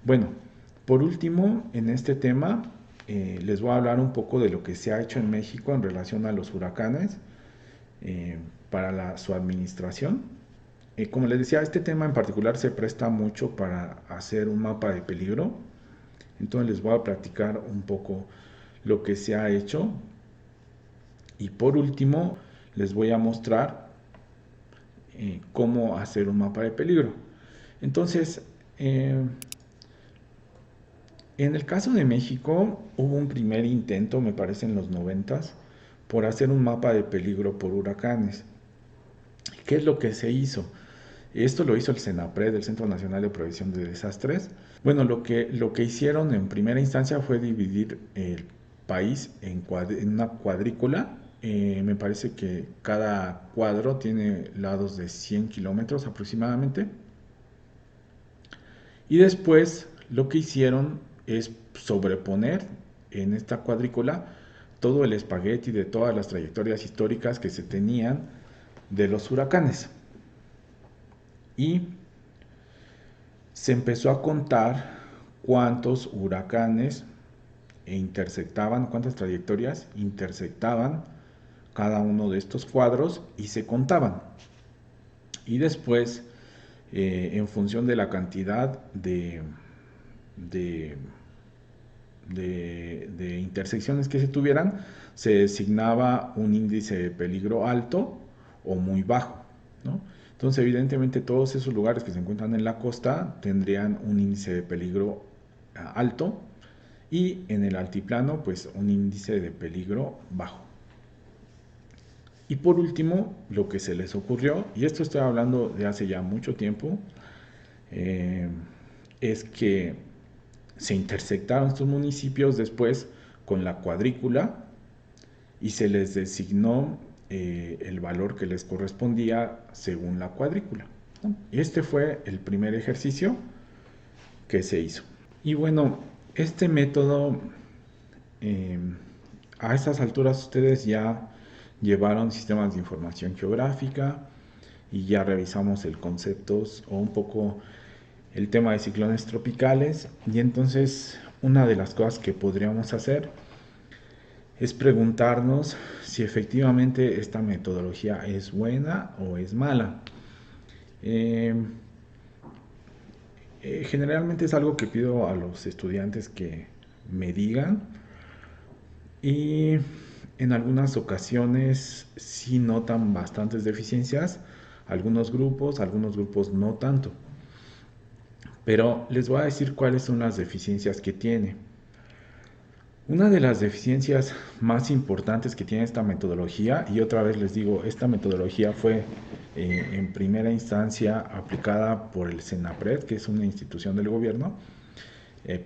Bueno, por último, en este tema les voy a hablar un poco de lo que se ha hecho en México en relación a los huracanes eh, para su administración. Como les decía, este tema en particular se presta mucho para hacer un mapa de peligro. Entonces les voy a platicar un poco lo que se ha hecho. Y por último, les voy a mostrar cómo hacer un mapa de peligro. Entonces, en el caso de México, hubo un primer intento, me parece en los noventas, por hacer un mapa de peligro por huracanes. ¿Qué es lo que se hizo? Esto lo hizo el CENAPRED, el Centro Nacional de Prevención de Desastres. Bueno, lo que hicieron en primera instancia fue dividir el país en una cuadrícula. Me parece que cada cuadro tiene lados de 100 kilómetros aproximadamente. Y después lo que hicieron es sobreponer en esta cuadrícula todo el espagueti de todas las trayectorias históricas que se tenían de los huracanes. Y se empezó a contar cuántos huracanes intersectaban, cuántas trayectorias intersectaban cada uno de estos cuadros y se contaban. Y después, en función de la cantidad de, de intersecciones que se tuvieran, se designaba un índice de peligro alto o muy bajo, ¿no? Entonces, evidentemente, todos esos lugares que se encuentran en la costa tendrían un índice de peligro alto y en el altiplano, pues un índice de peligro bajo. Y por último, lo que se les ocurrió, y esto estoy hablando de hace ya mucho tiempo, eh, es que se intersectaron estos municipios después con la cuadrícula y se les designó el valor que les correspondía según la cuadrícula, ¿no? Este fue el primer ejercicio que se hizo. Y bueno, este método, eh, a estas alturas ustedes ya llevaron sistemas de información geográfica y ya revisamos el concepto o un poco el tema de ciclones tropicales. Y entonces una de las cosas que podríamos hacer es preguntarnos si efectivamente esta metodología es buena o es mala. Eh, Generalmente es algo que pido a los estudiantes que me digan y en algunas ocasiones sí notan bastantes deficiencias, algunos grupos no tanto. Pero les voy a decir cuáles son las deficiencias que tiene. Una de las deficiencias más importantes que tiene esta metodología, y otra vez les digo, esta metodología fue en primera instancia aplicada por el CENAPRED, que es una institución del gobierno,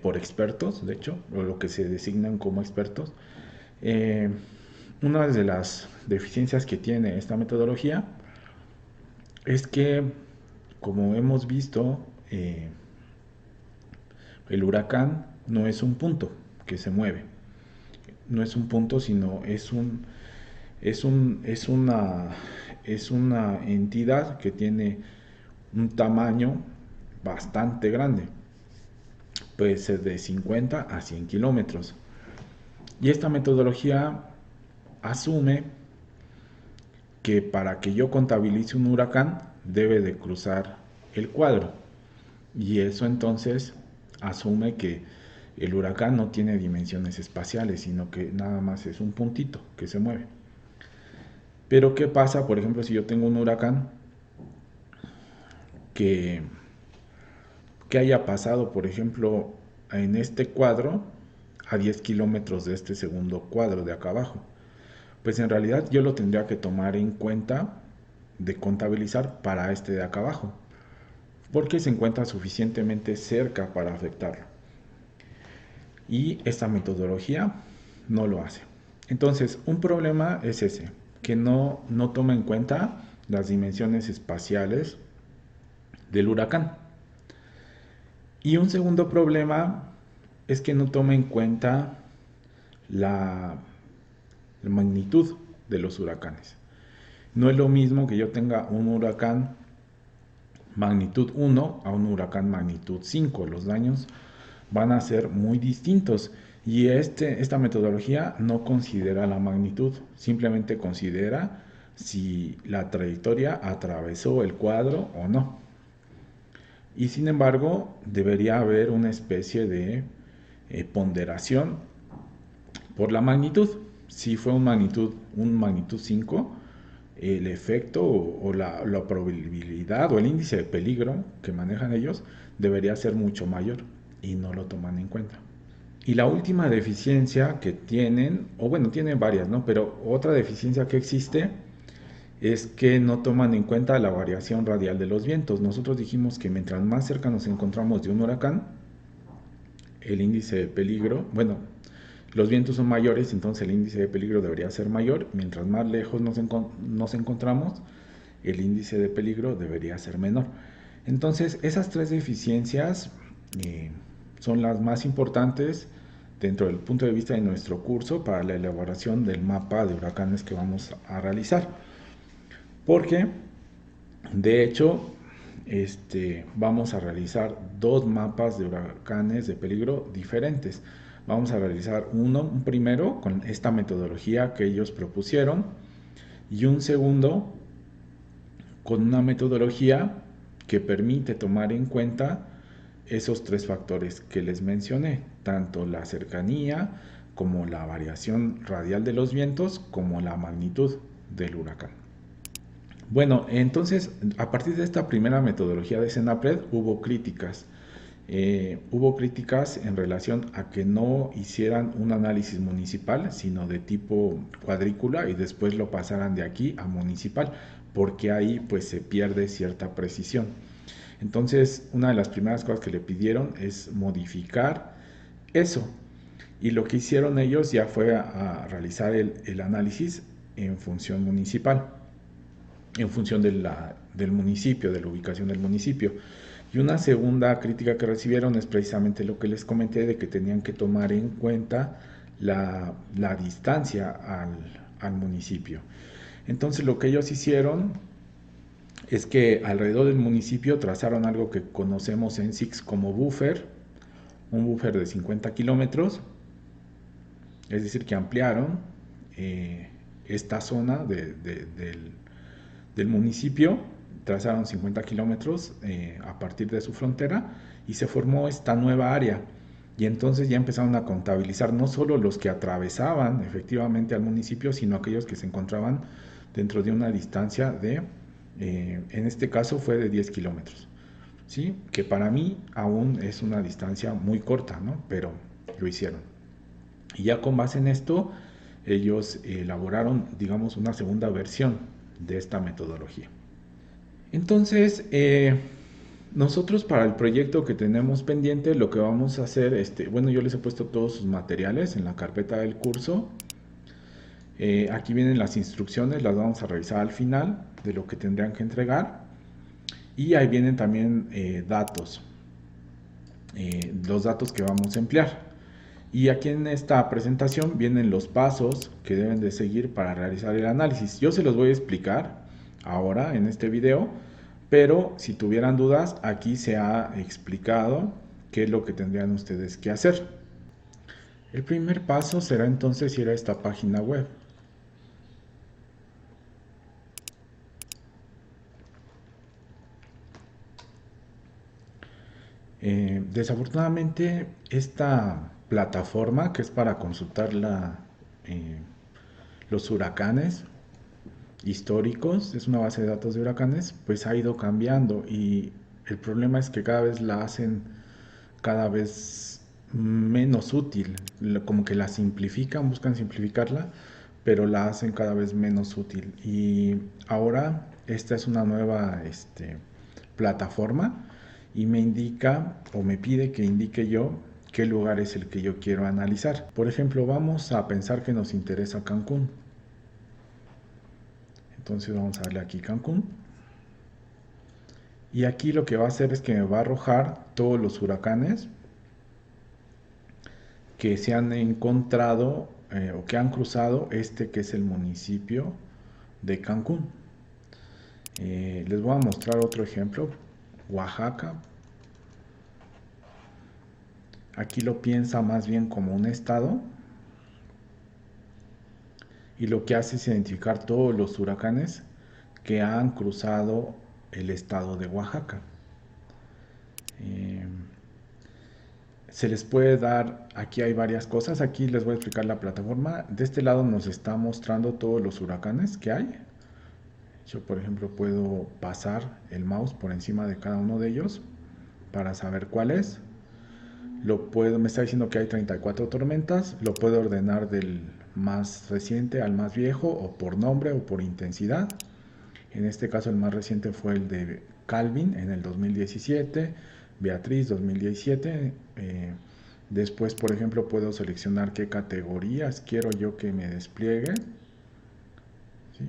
por expertos, de hecho, o lo que se designan como expertos. Eh, una de las deficiencias que tiene esta metodología es que, como hemos visto, el huracán no es un punto que se mueve, no es un punto, sino es una entidad que tiene un tamaño bastante grande, puede ser de 50 a 100 kilómetros. Y esta metodología asume que para que yo contabilice un huracán debe de cruzar el cuadro. Y eso entonces asume que el huracán no tiene dimensiones espaciales, sino que nada más es un puntito que se mueve. Pero ¿qué pasa, por ejemplo, si yo tengo un huracán que, que haya pasado, por ejemplo, en este cuadro a 10 kilómetros de este segundo cuadro de acá abajo? Pues en realidad yo lo tendría que tomar en cuenta de contabilizar para este de acá abajo, porque se encuentra suficientemente cerca para afectarlo. Y esta metodología no lo hace. Entonces, un problema es ese, que no toma en cuenta las dimensiones espaciales del huracán. Y un segundo problema es que no toma en cuenta la, la magnitud de los huracanes. No es lo mismo que yo tenga un huracán magnitud 1 a un huracán magnitud 5. Los daños van a ser muy distintos. Y esta metodología no considera la magnitud, simplemente considera si la trayectoria atravesó el cuadro o no. Y sin embargo, debería haber una especie de ponderación por la magnitud. Si fue un magnitud 5, el efecto la probabilidad o el índice de peligro que manejan ellos debería ser mucho mayor y no lo toman en cuenta. Y la última deficiencia que tienen, o bueno, tienen varias, ¿no? Pero otra deficiencia que existe es que no toman en cuenta la variación radial de los vientos. Nosotros dijimos que mientras más cerca nos encontramos de un huracán, el índice de peligro, bueno, los vientos son mayores, entonces el índice de peligro debería ser mayor. Mientras más lejos nos encontramos, el índice de peligro debería ser menor. Entonces, esas tres deficiencias son las más importantes dentro del punto de vista de nuestro curso para la elaboración del mapa de huracanes que vamos a realizar. Porque, de hecho, vamos a realizar dos mapas de huracanes de peligro diferentes. Vamos a realizar un primero con esta metodología que ellos propusieron y un segundo con una metodología que permite tomar en cuenta esos tres factores que les mencioné, tanto la cercanía como la variación radial de los vientos como la magnitud del huracán. Bueno, entonces a partir de esta primera metodología de Senapred hubo críticas. Hubo críticas en relación a que no hicieran un análisis municipal, sino de tipo cuadrícula y después lo pasaran de aquí a municipal, porque ahí pues se pierde cierta precisión. Entonces, una de las primeras cosas que le pidieron es modificar eso. Y lo que hicieron ellos ya fue a realizar el análisis en función municipal, en función del municipio, de la ubicación del municipio. Y una segunda crítica que recibieron es precisamente lo que les comenté, de que tenían que tomar en cuenta la distancia al municipio. Entonces lo que ellos hicieron es que alrededor del municipio trazaron algo que conocemos en SIX como buffer, un buffer de 50 kilómetros, es decir, que ampliaron esta zona del municipio, trazaron 50 kilómetros a partir de su frontera y se formó esta nueva área. Y entonces ya empezaron a contabilizar no solo los que atravesaban efectivamente al municipio, sino aquellos que se encontraban dentro de una distancia de, en este caso fue de 10 kilómetros. ¿Sí? Que para mí aún es una distancia muy corta, ¿no? Pero lo hicieron. Y ya con base en esto, ellos elaboraron, digamos, una segunda versión de esta metodología. Entonces, nosotros para el proyecto que tenemos pendiente, lo que vamos a hacer, bueno, yo les he puesto todos sus materiales en la carpeta del curso. Aquí vienen las instrucciones, las vamos a revisar al final de lo que tendrían que entregar. Y ahí vienen también datos, los datos que vamos a emplear. Y aquí en esta presentación vienen los pasos que deben de seguir para realizar el análisis. Yo se los voy a explicar ahora en este video, pero si tuvieran dudas, aquí se ha explicado qué es lo que tendrían ustedes que hacer. El primer paso será entonces ir a esta página web. Desafortunadamente, esta plataforma que es para consultar los huracanes históricos, es una base de datos de huracanes, pues ha ido cambiando y el problema es que cada vez la hacen cada vez menos útil, como que la simplifican, buscan simplificarla, pero la hacen cada vez menos útil. Y ahora esta es una nueva plataforma y me indica o me pide que indique yo qué lugar es el que yo quiero analizar. Por ejemplo, vamos a pensar que nos interesa Cancún. Entonces vamos a darle aquí Cancún. Y aquí lo que va a hacer es que me va a arrojar todos los huracanes que se han encontrado o que han cruzado que es el municipio de Cancún. Les voy a mostrar otro ejemplo, Oaxaca. Aquí lo piensa más bien como un estado y lo que hace es identificar todos los huracanes que han cruzado el estado de Oaxaca. Eh, Se les puede dar, aquí hay varias cosas, aquí les voy a explicar la plataforma. De este lado nos está mostrando todos los huracanes que hay. Yo, por ejemplo, puedo pasar el mouse por encima de cada uno de ellos para saber cuál es. Me está diciendo que hay 34 tormentas, lo puedo ordenar del más reciente al más viejo, o por nombre o por intensidad. En este caso el más reciente fue el de Calvin en el 2017, Beatriz 2017. Después, por ejemplo, puedo seleccionar qué categorías quiero yo que me despliegue. ¿Sí?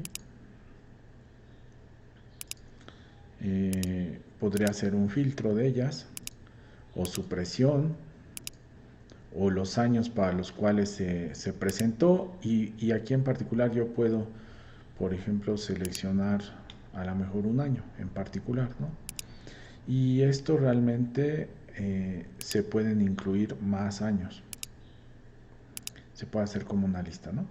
Podría hacer un filtro de ellas, o supresión, o los años para los cuales se presentó. Y aquí en particular yo puedo, por ejemplo, seleccionar a lo mejor un año en particular, ¿no? Y esto realmente se pueden incluir más años. Se puede hacer como una lista, ¿no?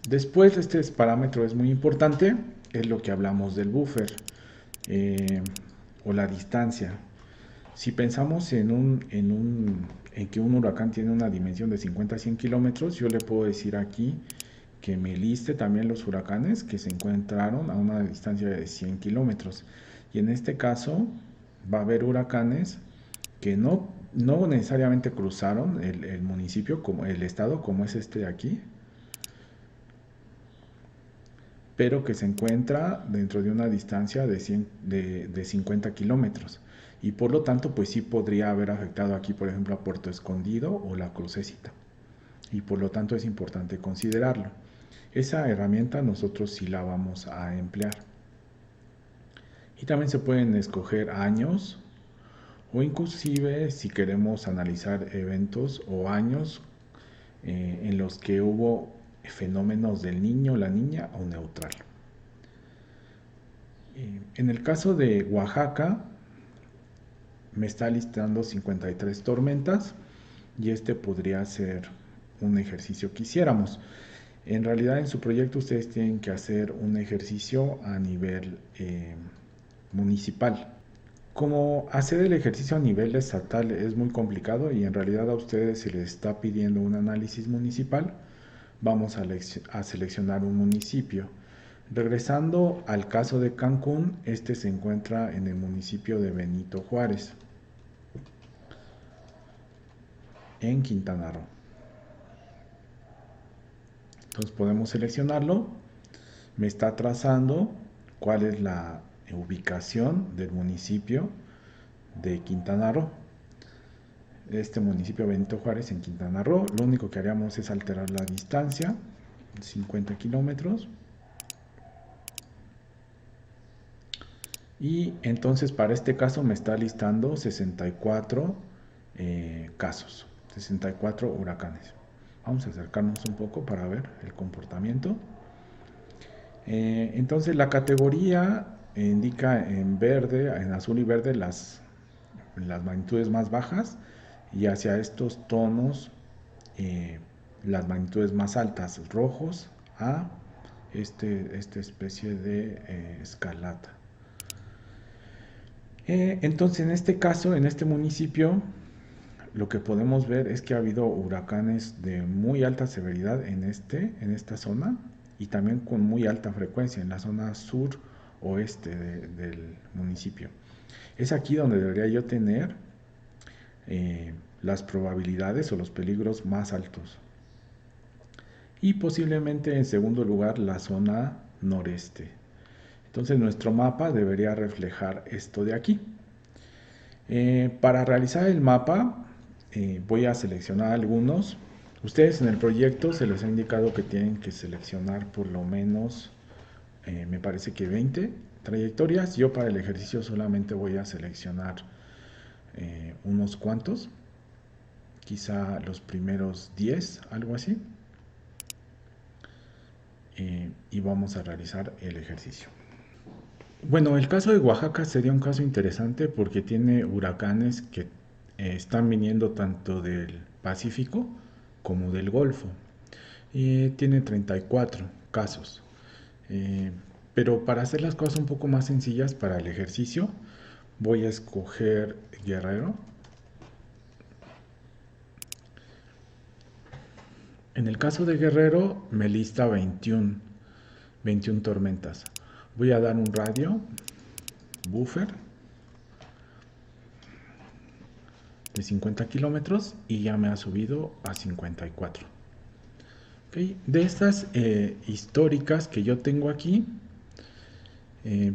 Después, este parámetro es muy importante, es lo que hablamos del buffer eh, o la distancia. Si pensamos en que un huracán tiene una dimensión de 50 a 100 kilómetros, yo le puedo decir aquí que me liste también los huracanes que se encontraron a una distancia de 100 kilómetros. Y en este caso va a haber huracanes que no necesariamente cruzaron el municipio, como el estado, como es este de aquí, pero que se encuentra dentro de una distancia de 50 kilómetros. Y por lo tanto, pues sí podría haber afectado aquí, por ejemplo, a Puerto Escondido o La Crucecita. Y por lo tanto es importante considerarlo. Esa herramienta nosotros sí la vamos a emplear. Y también se pueden escoger años, o inclusive si queremos analizar eventos o años en los que hubo fenómenos del niño, la niña o neutral. En el caso de Oaxaca, me está listando 53 tormentas y este podría ser un ejercicio que hiciéramos. En realidad en su proyecto ustedes tienen que hacer un ejercicio a nivel municipal. Como hacer el ejercicio a nivel estatal es muy complicado y en realidad a ustedes se les está pidiendo un análisis municipal, vamos a seleccionar un municipio. Regresando al caso de Cancún, este se encuentra en el municipio de Benito Juárez, en Quintana Roo. Entonces podemos seleccionarlo. Me está trazando cuál es la ubicación del municipio de Quintana Roo. Este municipio Benito Juárez en Quintana Roo. Lo único que haríamos es alterar la distancia, 50 kilómetros. Y entonces para este caso me está listando 64 casos, 64 huracanes. Vamos a acercarnos un poco para ver el comportamiento. Entonces la categoría indica en verde, en azul y verde las magnitudes más bajas, y hacia estos tonos las magnitudes más altas, rojos a esta especie de escalata. Entonces en este caso, en este municipio, lo que podemos ver es que ha habido huracanes de muy alta severidad en esta zona, y también con muy alta frecuencia en la zona sur oeste del municipio. Es aquí donde debería yo tener las probabilidades o los peligros más altos. Y posiblemente en segundo lugar la zona noreste. Entonces nuestro mapa debería reflejar esto de aquí. Para realizar el mapa voy a seleccionar algunos. Ustedes en el proyecto se les ha indicado que tienen que seleccionar por lo menos, me parece que 20 trayectorias. Yo para el ejercicio solamente voy a seleccionar unos cuantos, quizá los primeros 10, algo así. Y vamos a realizar el ejercicio. Bueno, el caso de Oaxaca sería un caso interesante porque tiene huracanes que están viniendo tanto del Pacífico como del Golfo. Y tiene 34 casos. Eh, pero para hacer las cosas un poco más sencillas para el ejercicio, voy a escoger Guerrero. En el caso de Guerrero me lista 21 tormentas. Voy a dar un radio, buffer, de 50 kilómetros y ya me ha subido a 54. ¿Okay? De estas históricas que yo tengo aquí,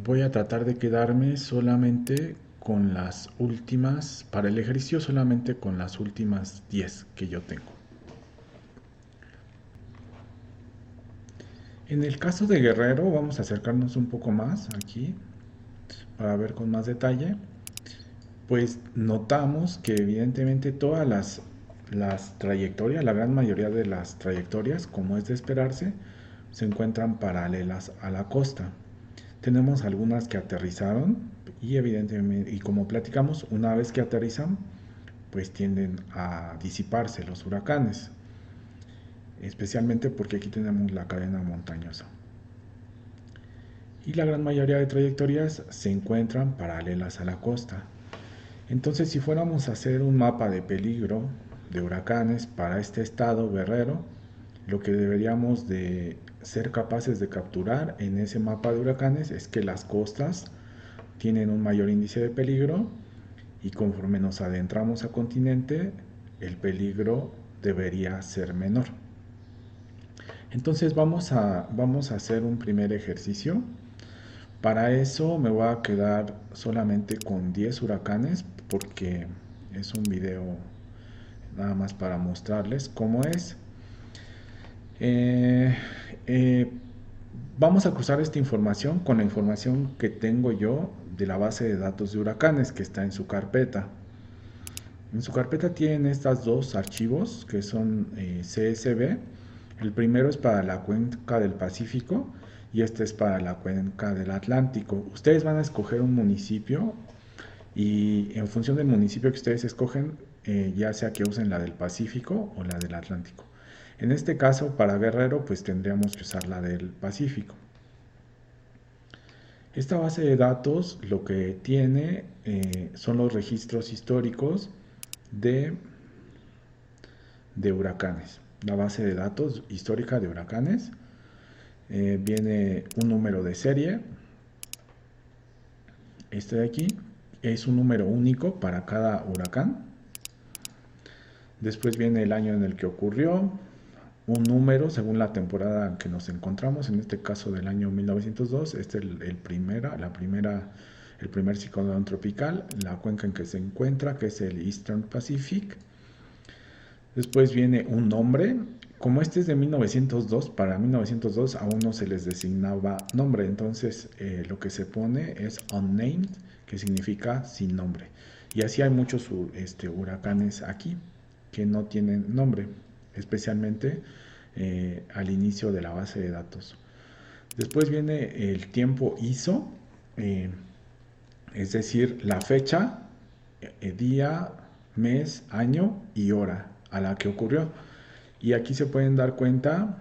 voy a tratar de quedarme solamente con las últimas, para el ejercicio solamente con las últimas 10 que yo tengo. En el caso de Guerrero, vamos a acercarnos un poco más aquí para ver con más detalle. Pues notamos que evidentemente todas las trayectorias, la gran mayoría de las trayectorias, como es de esperarse, se encuentran paralelas a la costa. Tenemos algunas que aterrizaron y evidentemente, y como platicamos, una vez que aterrizan, pues tienden a disiparse los huracanes, especialmente porque aquí tenemos la cadena montañosa. Y la gran mayoría de trayectorias se encuentran paralelas a la costa. Entonces, si fuéramos a hacer un mapa de peligro de huracanes para este estado guerrero, lo que deberíamos de ser capaces de capturar en ese mapa de huracanes es que las costas tienen un mayor índice de peligro y conforme nos adentramos a continente, el peligro debería ser menor. Entonces vamos a hacer un primer ejercicio. Para eso me voy a quedar solamente con 10 huracanes porque es un video nada más para mostrarles cómo es. Eh, eh, Vamos a cruzar esta información con la información que tengo yo de la base de datos de huracanes que está en su carpeta. En su carpeta tienen estos dos archivos que son CSV. El primero es para la cuenca del Pacífico y este es para la cuenca del Atlántico. Ustedes van a escoger un municipio y en función del municipio que ustedes escogen, ya sea que usen la del Pacífico o la del Atlántico. En este caso, para Guerrero, pues tendríamos que usar la del Pacífico. Esta base de datos lo que tiene son los registros históricos de, de huracanes. La base de datos histórica de huracanes. Viene un número de serie. Este de aquí es un número único para cada huracán. Después viene el año en el que ocurrió, un número según la temporada en que nos encontramos, en este caso del año 1902, este es el primer ciclón tropical, la cuenca en que se encuentra, que es el Eastern Pacific. Después viene un nombre, como este es de 1902, para 1902 aún no se les designaba nombre, entonces lo que se pone es unnamed, que significa sin nombre. Y así hay muchos huracanes aquí que no tienen nombre, especialmente al inicio de la base de datos. Después viene el tiempo ISO, eh, es decir, la fecha, día, mes, año y hora a la que ocurrió. Y aquí se pueden dar cuenta,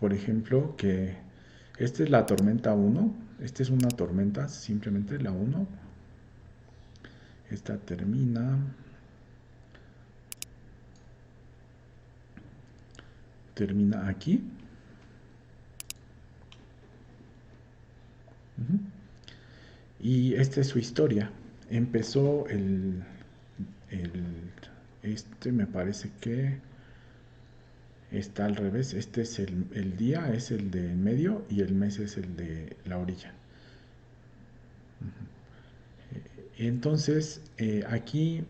por ejemplo, que esta es la tormenta 1, esta es una tormenta, simplemente la 1. Esta termina aquí. Y esta es su historia. Empezó este me parece que está al revés. Este es el día, es el de en medio y el mes es el de la orilla. Entonces, aquí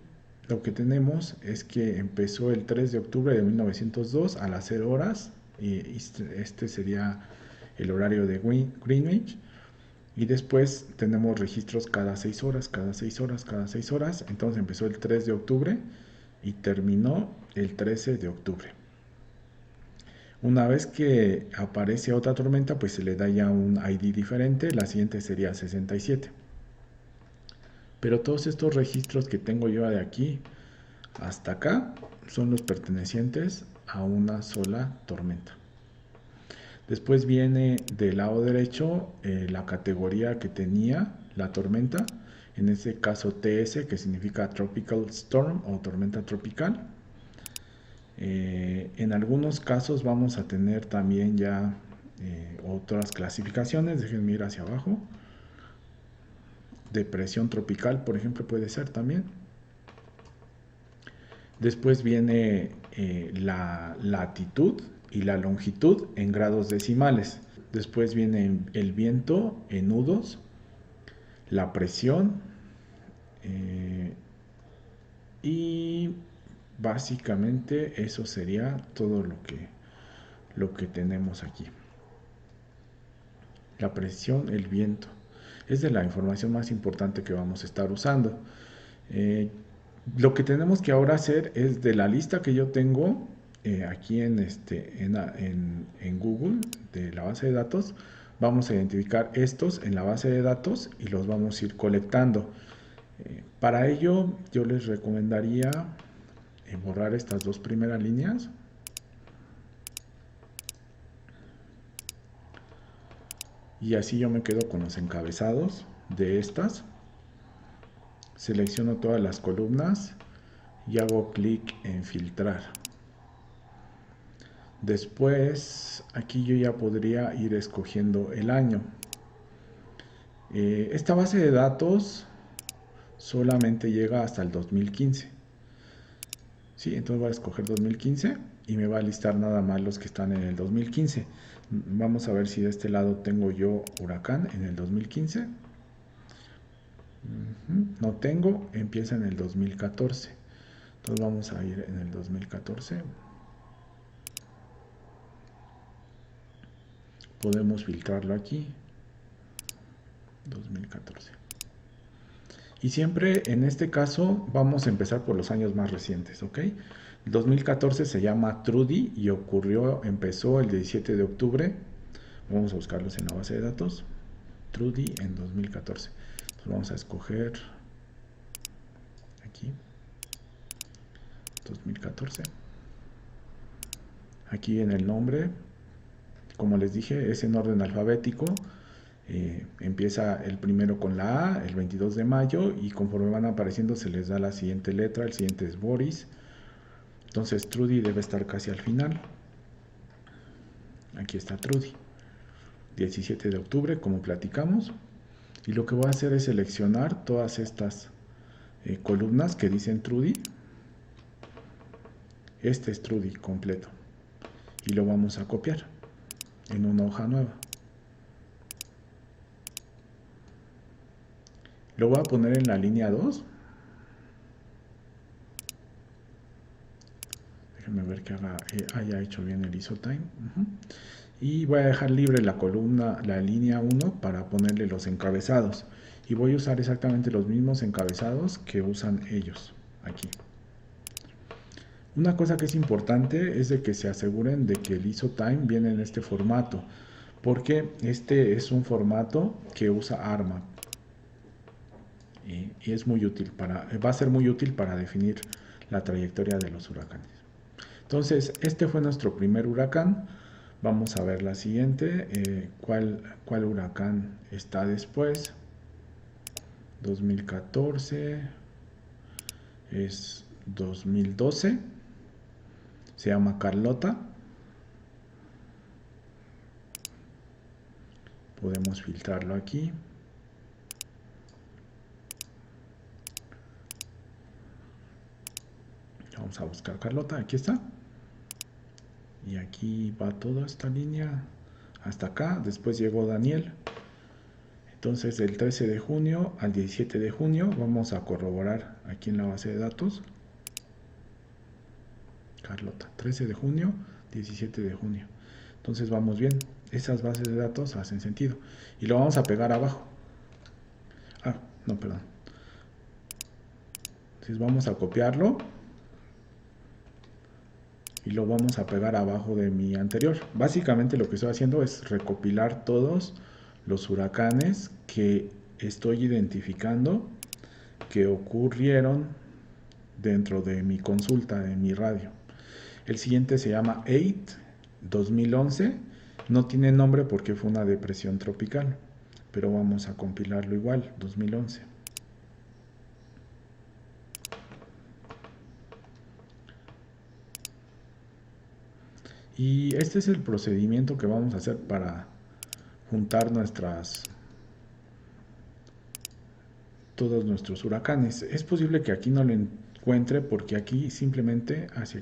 lo que tenemos es que empezó el 3 de octubre de 1902 a las 0 horas. Y este sería el horario de Greenwich. Y después tenemos registros cada 6 horas, cada 6 horas, cada 6 horas. Entonces empezó el 3 de octubre y terminó el 13 de octubre. Una vez que aparece otra tormenta, pues se le da ya un ID diferente, la siguiente sería 67. Pero todos estos registros que tengo yo de aquí hasta acá son los pertenecientes a una sola tormenta. Después viene del lado derecho la categoría que tenía la tormenta, en este caso TS, que significa Tropical Storm o tormenta tropical. En algunos casos vamos a tener también ya otras clasificaciones. Déjenme ir hacia abajo. Depresión tropical, por ejemplo, puede ser también. Después viene la latitud y la longitud en grados decimales. Después viene el viento en nudos, la presión y básicamente eso sería todo lo que tenemos aquí. La presión, el viento. Es de la información más importante que vamos a estar usando. Lo que tenemos que ahora hacer es de la lista que yo tengo aquí en Google de la base de datos, vamos a identificar estos en la base de datos y los vamos a ir colectando. Para ello yo les recomendaría borrar estas dos primeras líneas. Y así yo me quedo con los encabezados de estas. Selecciono todas las columnas y hago clic en filtrar. Después aquí yo ya podría ir escogiendo el año. Esta base de datos solamente llega hasta el 2015. ¿Sí? Entonces voy a escoger 2015 y me va a listar nada más los que están en el 2015. Vamos a ver si de este lado tengo yo huracán en el 2015. No tengo, empieza en el 2014. Entonces vamos a ir en el 2014. Podemos filtrarlo aquí. 2014. Y siempre en este caso vamos a empezar por los años más recientes, ¿ok? El 2014 se llama Trudy y empezó el 17 de octubre. Vamos a buscarlos en la base de datos. Trudy en 2014. Entonces vamos a escoger aquí 2014. Aquí en el nombre, como les dije, es en orden alfabético. Empieza el primero con la A, el 22 de mayo, y conforme van apareciendo se les da la siguiente letra. El siguiente es Boris. Entonces Trudy debe estar casi al final. Aquí está Trudy. 17 de octubre, como platicamos. Y lo que voy a hacer es seleccionar todas estas columnas que dicen Trudy. Este es Trudy completo. Y lo vamos a copiar en una hoja nueva. Lo voy a poner en la línea 2. Déjenme ver que haya hecho bien el ISO-time. Y voy a dejar libre la columna, la línea 1 para ponerle los encabezados. Y voy a usar exactamente los mismos encabezados que usan ellos aquí. Una cosa que es importante es de que se aseguren de que el ISO-time viene en este formato, porque este es un formato que usa ARMA y es muy útil va a ser muy útil para definir la trayectoria de los huracanes. Entonces, este fue nuestro primer huracán. Vamos a ver la siguiente. ¿Cuál huracán está después? 2014. Es 2012. Se llama Carlota. Podemos filtrarlo aquí. Vamos a buscar Carlota. Aquí está. Y aquí va toda esta línea hasta acá. Después llegó Daniel. Entonces del 13 de junio al 17 de junio vamos a corroborar aquí en la base de datos. Carlota, 13 de junio, 17 de junio. Entonces vamos bien. Esas bases de datos hacen sentido. Y lo vamos a pegar abajo. No, perdón. Entonces vamos a copiarlo. y lo vamos a pegar abajo de mi anterior. Básicamente lo que estoy haciendo es recopilar todos los huracanes que estoy identificando que ocurrieron dentro de mi consulta, de mi radio. El siguiente se llama 8 2011. No tiene nombre porque fue una depresión tropical, pero vamos a compilarlo igual, 2011. Y este es el procedimiento que vamos a hacer para juntar todos nuestros huracanes. Es posible que aquí no lo encuentre porque aquí simplemente, aquí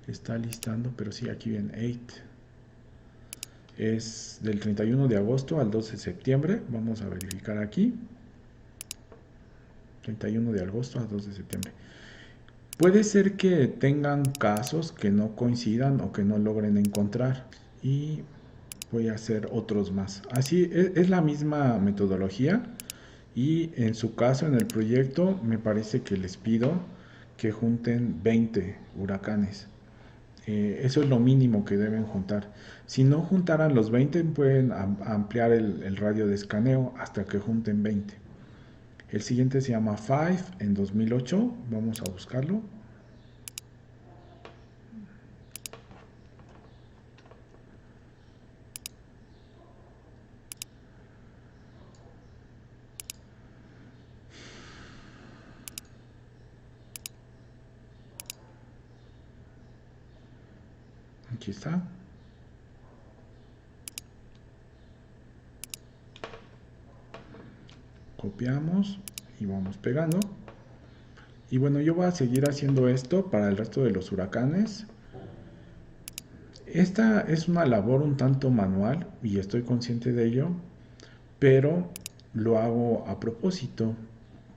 está listando, pero sí, aquí viene 8. Es del 31 de agosto al 12 de septiembre. Vamos a verificar aquí. 31 de agosto al 2 de septiembre. Puede ser que tengan casos que no coincidan o que no logren encontrar. Y voy a hacer otros más. Así es la misma metodología. Y en su caso, en el proyecto, me parece que les pido que junten 20 huracanes. Eso es lo mínimo que deben juntar. Si no juntaran los 20, pueden ampliar el radio de escaneo hasta que junten 20. El siguiente se llama 5 en 2008. Vamos a buscarlo. Aquí está. Copiamos y vamos pegando. Y bueno, yo voy a seguir haciendo esto para el resto de los huracanes. Esta es una labor un tanto manual y estoy consciente de ello, pero lo hago a propósito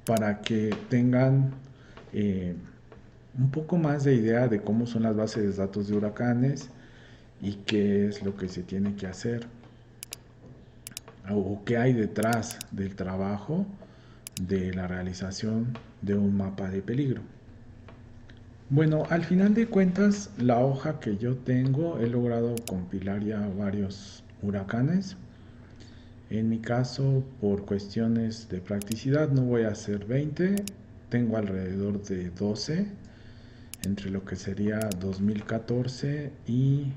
para que tengan un poco más de idea de cómo son las bases de datos de huracanes y qué es lo que se tiene que hacer o qué hay detrás del trabajo de la realización de un mapa de peligro. Bueno, al final de cuentas, la hoja que yo tengo, he logrado compilar ya varios huracanes. En mi caso, por cuestiones de practicidad, no voy a hacer 20, tengo alrededor de 12, entre lo que sería 2014 y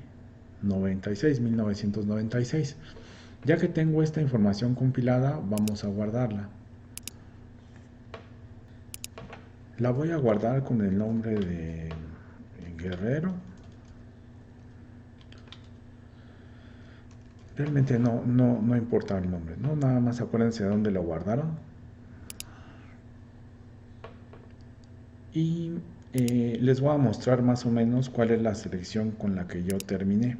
1996. Ya que tengo esta información compilada, vamos a guardarla. La voy a guardar con el nombre de Guerrero. Realmente no importa el nombre, ¿no? Nada más acuérdense de dónde lo guardaron. Y les voy a mostrar más o menos cuál es la selección con la que yo terminé.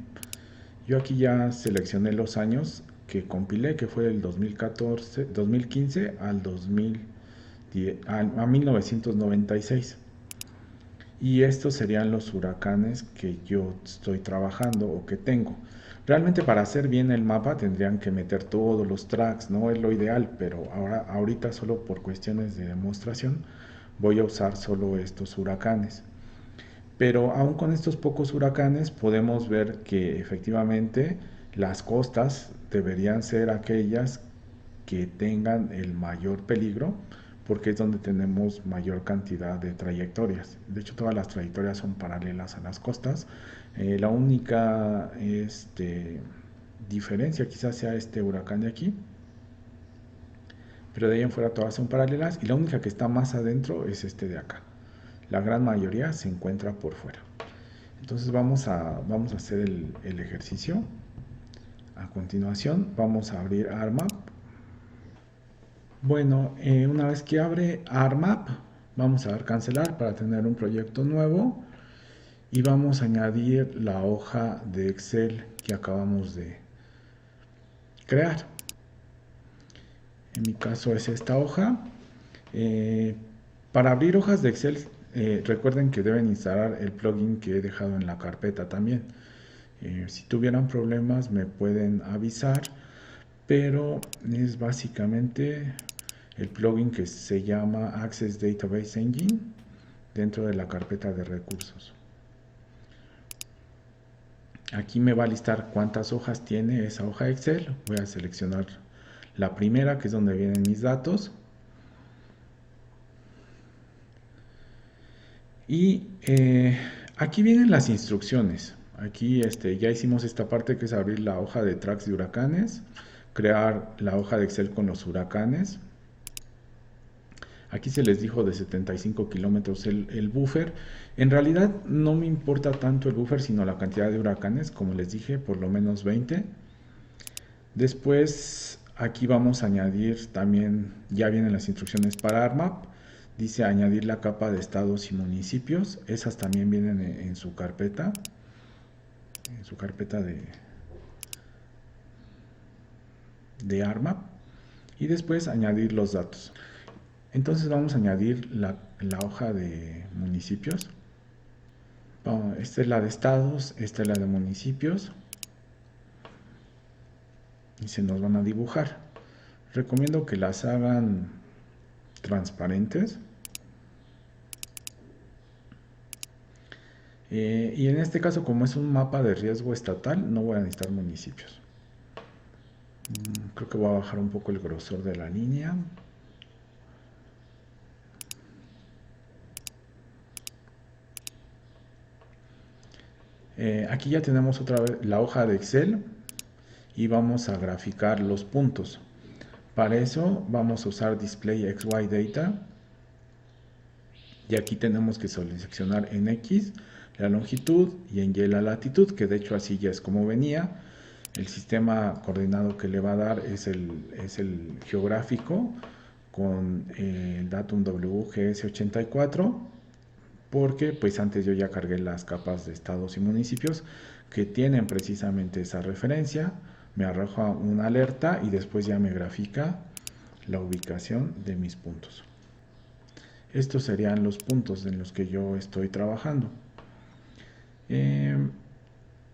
Yo aquí ya seleccioné los años que compilé, que fue del 2015 al 2010, a 1996. Y estos serían los huracanes que yo estoy trabajando o que tengo. Realmente para hacer bien el mapa tendrían que meter todos los tracks, no es lo ideal, pero ahorita solo por cuestiones de demostración voy a usar solo estos huracanes. Pero aún con estos pocos huracanes podemos ver que efectivamente las costas deberían ser aquellas que tengan el mayor peligro porque es donde tenemos mayor cantidad de trayectorias. De hecho, todas las trayectorias son paralelas a las costas. La única diferencia quizás sea este huracán de aquí, pero de ahí en fuera todas son paralelas y la única que está más adentro es este de acá. La gran mayoría se encuentra por fuera. Entonces vamos a hacer el ejercicio. A continuación vamos a abrir ARMAP. Bueno, una vez que abre ARMAP, vamos a dar cancelar para tener un proyecto nuevo y vamos a añadir la hoja de Excel que acabamos de crear. En mi caso es esta hoja. Para abrir hojas de Excel, recuerden que deben instalar el plugin que he dejado en la carpeta también. Si tuvieran problemas me pueden avisar, pero es básicamente el plugin que se llama Access Database Engine dentro de la carpeta de recursos. Aquí me va a listar cuántas hojas tiene esa hoja Excel. Voy a seleccionar la primera, que es donde vienen mis datos. Y aquí vienen las instrucciones. Aquí ya hicimos esta parte que es abrir la hoja de tracks de huracanes, crear la hoja de Excel con los huracanes. Aquí se les dijo de 75 kilómetros el buffer. En realidad no me importa tanto el buffer, sino la cantidad de huracanes, como les dije, por lo menos 20. Después aquí vamos a añadir también, ya vienen las instrucciones para ARMAP. Dice añadir la capa de estados y municipios. Esas también vienen en su carpeta. En su carpeta de ARMAP. Y después añadir los datos. Entonces vamos a añadir la hoja de municipios. Esta es la de estados, esta es la de municipios. Y se nos van a dibujar. Recomiendo que las hagan transparentes. Y en este caso, como es un mapa de riesgo estatal, no voy a necesitar municipios. Creo que voy a bajar un poco el grosor de la línea. Aquí ya tenemos otra vez la hoja de Excel y vamos a graficar los puntos. Para eso vamos a usar Display XY Data y aquí tenemos que seleccionar en X la longitud y en Y la latitud, que de hecho así ya es como venía. El sistema coordenado que le va a dar es el geográfico con el datum WGS84, porque pues antes yo ya cargué las capas de estados y municipios que tienen precisamente esa referencia. Me arroja una alerta y después ya me grafica la ubicación de mis puntos. Estos serían los puntos en los que yo estoy trabajando.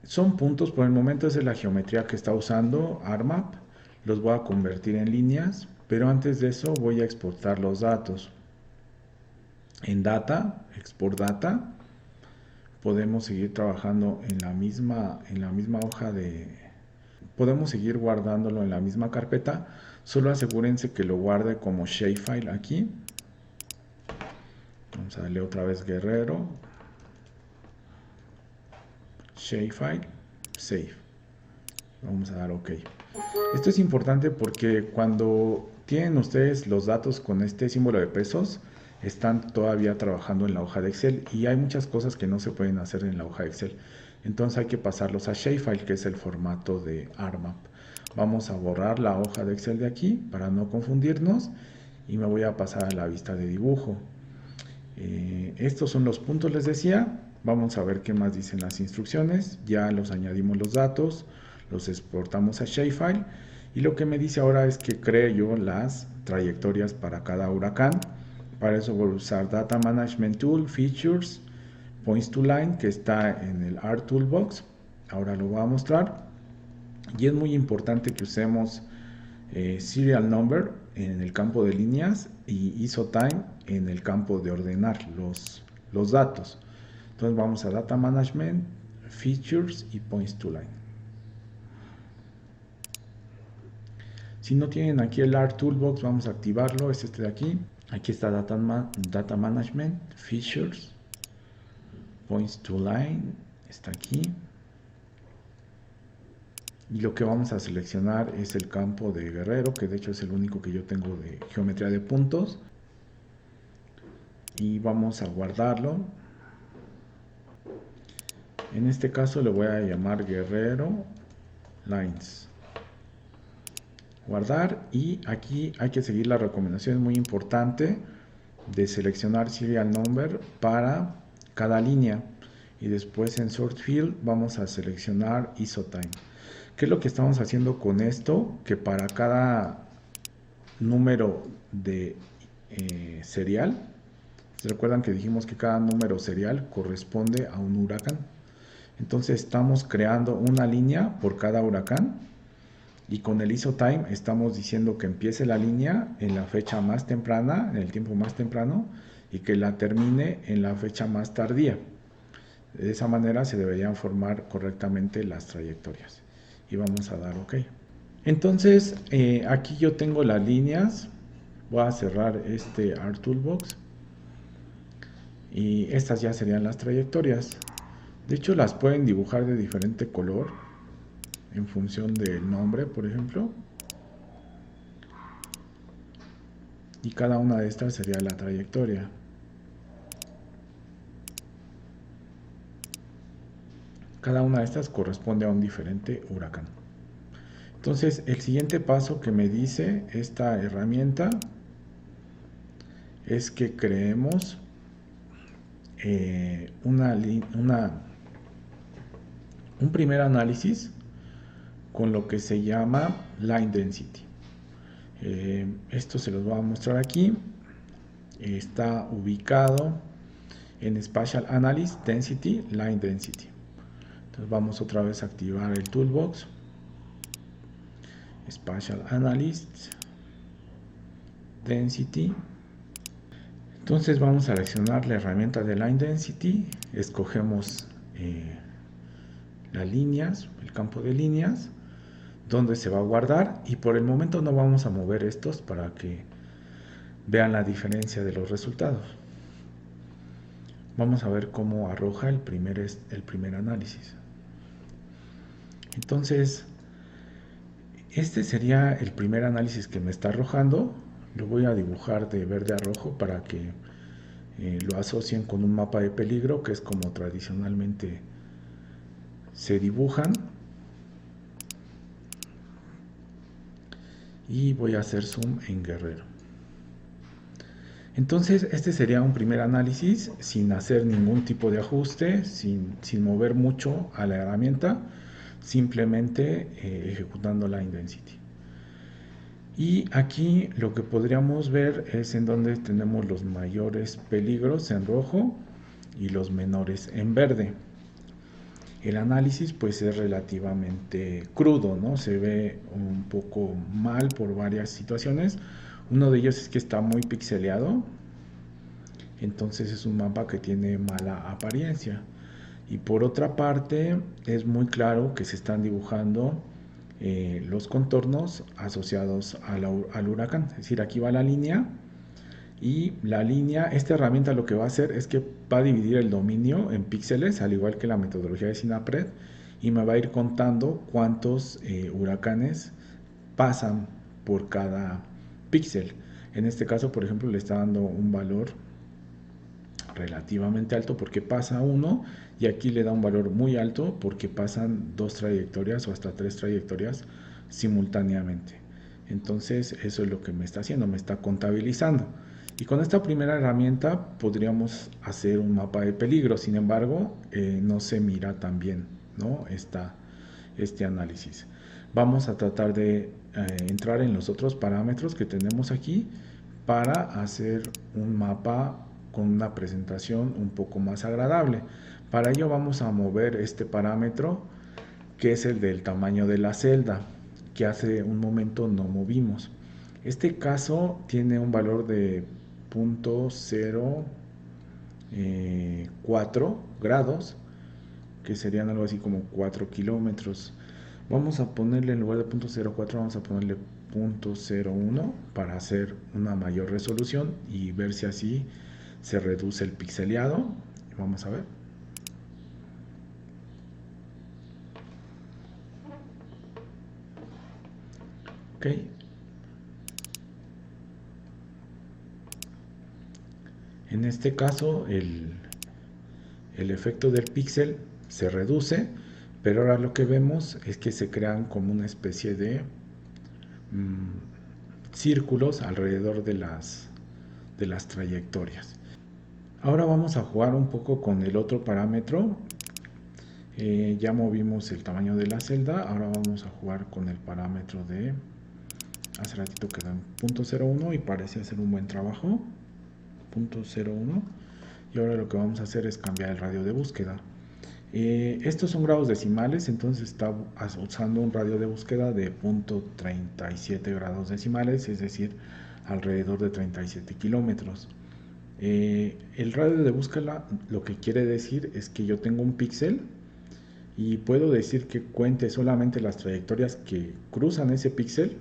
Son puntos, por el momento es de la geometría que está usando ARMAP. Los voy a convertir en líneas, pero antes de eso voy a exportar los datos. En Data, Export Data, podemos seguir trabajando en la misma hoja de... Podemos seguir guardándolo en la misma carpeta, solo asegúrense que lo guarde como shapefile aquí. Vamos a darle otra vez Guerrero, shapefile, save. Vamos a dar OK. Esto es importante porque cuando tienen ustedes los datos con este símbolo de pesos, están todavía trabajando en la hoja de Excel y hay muchas cosas que no se pueden hacer en la hoja de Excel. Entonces hay que pasarlos a shapefile, que es el formato de ARMAP. Vamos a borrar la hoja de Excel de aquí para no confundirnos y me voy a pasar a la vista de dibujo. Estos son los puntos, les decía. Vamos a ver qué más dicen las instrucciones. Ya los añadimos los datos, los exportamos a shapefile y lo que me dice ahora es que cree yo las trayectorias para cada huracán. Para eso voy a usar Data Management Tool, Features, Points to Line, que está en el Art Toolbox. Ahora lo voy a mostrar. Y es muy importante que usemos Serial Number en el campo de líneas y ISOTime en el campo de ordenar los datos. Entonces vamos a Data Management, Features y Points to Line. Si no tienen aquí el Art Toolbox, vamos a activarlo. Es este de aquí. Aquí está Data Management, Features, Points to Line. Está aquí. Y lo que vamos a seleccionar es el campo de Guerrero, que de hecho es el único que yo tengo de geometría de puntos. Y vamos a guardarlo. En este caso le voy a llamar Guerrero Lines. Guardar, y aquí hay que seguir la recomendación muy importante de seleccionar Serial Number para cada línea. Y después en Sort Field vamos a seleccionar ISOTime. ¿Qué es lo que estamos haciendo con esto? Que para cada número de serial, ¿se recuerdan que dijimos que cada número serial corresponde a un huracán? Entonces estamos creando una línea por cada huracán y con el ISOTime estamos diciendo que empiece la línea en la fecha más temprana, en el tiempo más temprano, y que la termine en la fecha más tardía. De esa manera se deberían formar correctamente las trayectorias. Y vamos a dar OK. Entonces, aquí yo tengo las líneas. Voy a cerrar este ArtToolbox. Y estas ya serían las trayectorias. De hecho, las pueden dibujar de diferente color en función del nombre, por ejemplo. Y cada una de estas sería la trayectoria. Cada una de estas corresponde a un diferente huracán. Entonces, el siguiente paso que me dice esta herramienta es que creemos un primer análisis con lo que se llama Line Density. Esto se los voy a mostrar aquí. Está ubicado en Spatial Analysis Density, Line Density. Entonces vamos otra vez a activar el Toolbox. Spatial Analysis Density. Entonces vamos a seleccionar la herramienta de Line Density. Escogemos las líneas, el campo de líneas, donde se va a guardar, y por el momento no vamos a mover estos para que vean la diferencia de los resultados. Vamos a ver cómo arroja el primer análisis. Entonces, este sería el primer análisis que me está arrojando. Lo voy a dibujar de verde a rojo para que lo asocien con un mapa de peligro, que es como tradicionalmente se dibujan. Y voy a hacer zoom en Guerrero. Entonces, este sería un primer análisis sin hacer ningún tipo de ajuste, sin mover mucho a la herramienta, simplemente ejecutando Line Density. Y aquí lo que podríamos ver es en donde tenemos los mayores peligros en rojo y los menores en verde. El análisis pues es relativamente crudo, ¿no? Se ve un poco mal por varias situaciones. Uno de ellos es que está muy pixeleado, entonces es un mapa que tiene mala apariencia. Y por otra parte es muy claro que se están dibujando los contornos asociados al huracán. Es decir, aquí va la línea, y la línea, esta herramienta lo que va a hacer es que va a dividir el dominio en píxeles, al igual que la metodología de Synapred, y me va a ir contando cuántos huracanes pasan por cada píxel. En este caso, por ejemplo, le está dando un valor relativamente alto porque pasa uno, y aquí le da un valor muy alto porque pasan dos trayectorias o hasta tres trayectorias simultáneamente. Entonces eso es lo que me está haciendo, me está contabilizando. Y con esta primera herramienta podríamos hacer un mapa de peligro. Sin embargo, no se mira tan bien, ¿no? Este análisis. Vamos a tratar de entrar en los otros parámetros que tenemos aquí para hacer un mapa con una presentación un poco más agradable. Para ello vamos a mover este parámetro, que es el del tamaño de la celda, que hace un momento no movimos. Este caso tiene un valor de 0.04 grados, que serían algo así como 4 kilómetros. Vamos a ponerle, en lugar de 0.04, vamos a ponerle 0.01 para hacer una mayor resolución y ver si así se reduce el pixeleado. Vamos a ver. Ok. En este caso el efecto del píxel se reduce, pero ahora lo que vemos es que se crean como una especie de círculos alrededor de las trayectorias. Ahora vamos a jugar un poco con el otro parámetro. Ya movimos el tamaño de la celda, ahora vamos a jugar con el parámetro de hace ratito quedó en 0.01 y parece hacer un buen trabajo. 0.01, y ahora lo que vamos a hacer es cambiar el radio de búsqueda. Estos son grados decimales, entonces está usando un radio de búsqueda de 0.37 grados decimales, es decir, alrededor de 37 kilómetros. El radio de búsqueda lo que quiere decir es que yo tengo un píxel y puedo decir que cuente solamente las trayectorias que cruzan ese píxel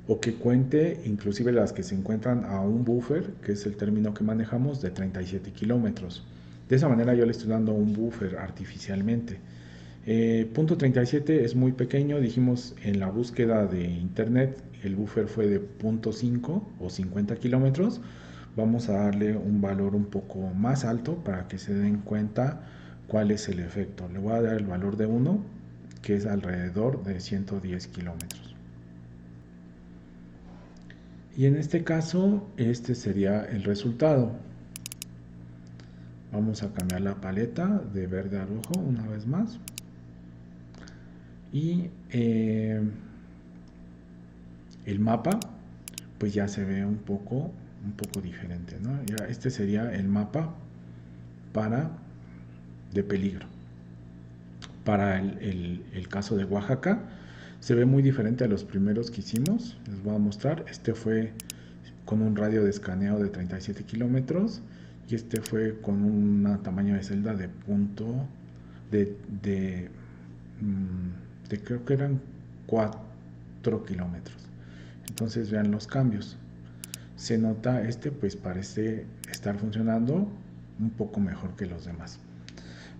o que cuente inclusive las que se encuentran a un buffer, que es el término que manejamos, de 37 kilómetros. De esa manera yo le estoy dando un buffer artificialmente. Punto 37 es muy pequeño, dijimos en la búsqueda de internet el buffer fue de punto 5 o 50 kilómetros. Vamos a darle un valor un poco más alto para que se den cuenta cuál es el efecto. Le voy a dar el valor de 1, que es alrededor de 110 kilómetros. Y en este caso, este sería el resultado. Vamos a cambiar la paleta de verde a rojo una vez más. Y el mapa, pues ya se ve un poco diferente, ¿no? Ya este sería el mapa para de peligro. Para el caso de Oaxaca, se ve muy diferente a los primeros que hicimos. Les voy a mostrar. Este fue con un radio de escaneo de 37 kilómetros y este fue con un tamaño de celda de punto de, creo que eran 4 kilómetros. Entonces vean los cambios. Se nota pues parece estar funcionando un poco mejor que los demás.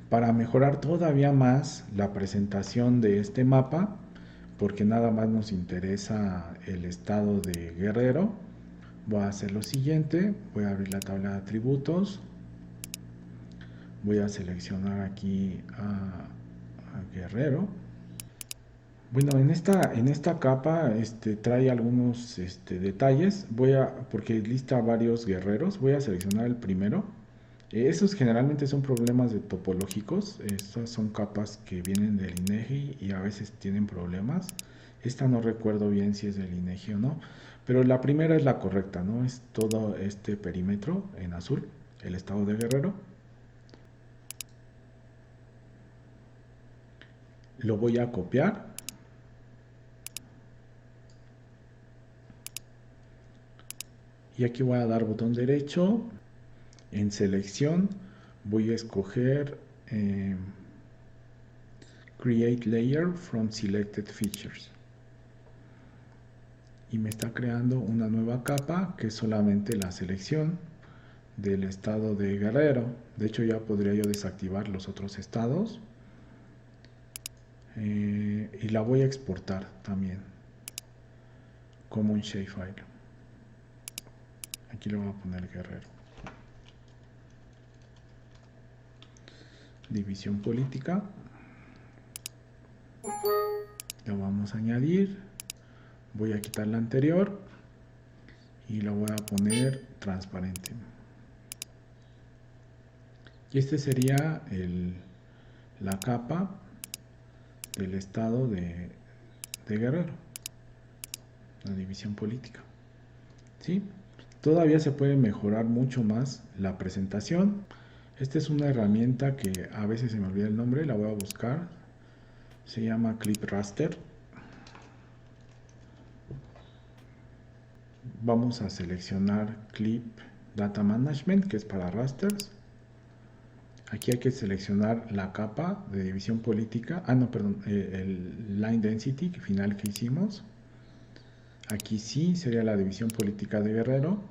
Para mejorar todavía más la presentación de este mapa, porque nada más nos interesa el estado de Guerrero, voy a hacer lo siguiente. Voy a abrir la tabla de atributos, voy a seleccionar aquí a Guerrero. Bueno, en esta capa trae algunos detalles. Porque lista varios guerreros, voy a seleccionar el primero. Esos generalmente son problemas de topológicos. Estas son capas que vienen del INEGI y a veces tienen problemas. Esta no recuerdo bien si es del INEGI o no, pero la primera es la correcta, ¿no? Es todo este perímetro en azul, el estado de Guerrero. Lo voy a copiar. Y aquí voy a dar botón derecho. En selección voy a escoger Create Layer from Selected Features. Y me está creando una nueva capa que es solamente la selección del estado de Guerrero. De hecho ya podría yo desactivar los otros estados. Y la voy a exportar también como un shapefile. Aquí le voy a poner Guerrero. División política. La vamos a añadir. Voy a quitar la anterior y la voy a poner transparente. Y este sería la capa del estado de Guerrero, la división política. ¿Sí? Todavía se puede mejorar mucho más la presentación. Esta es una herramienta que a veces se me olvida el nombre, la voy a buscar. Se llama Clip Raster. Vamos a seleccionar Clip Data Management, que es para rasters. Aquí hay que seleccionar la capa de división política. El Line Density final que hicimos. Aquí sí sería la división política de Guerrero.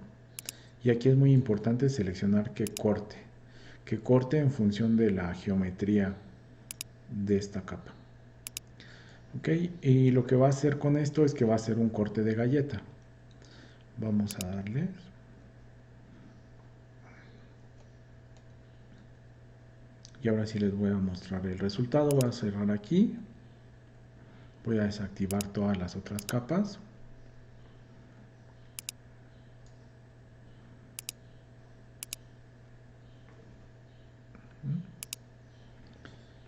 Y aquí es muy importante seleccionar que corte en función de la geometría de esta capa. Ok, y lo que va a hacer con esto es que va a hacer un corte de galleta. Vamos a darle. Y ahora sí les voy a mostrar el resultado. Voy a cerrar aquí. Voy a desactivar todas las otras capas.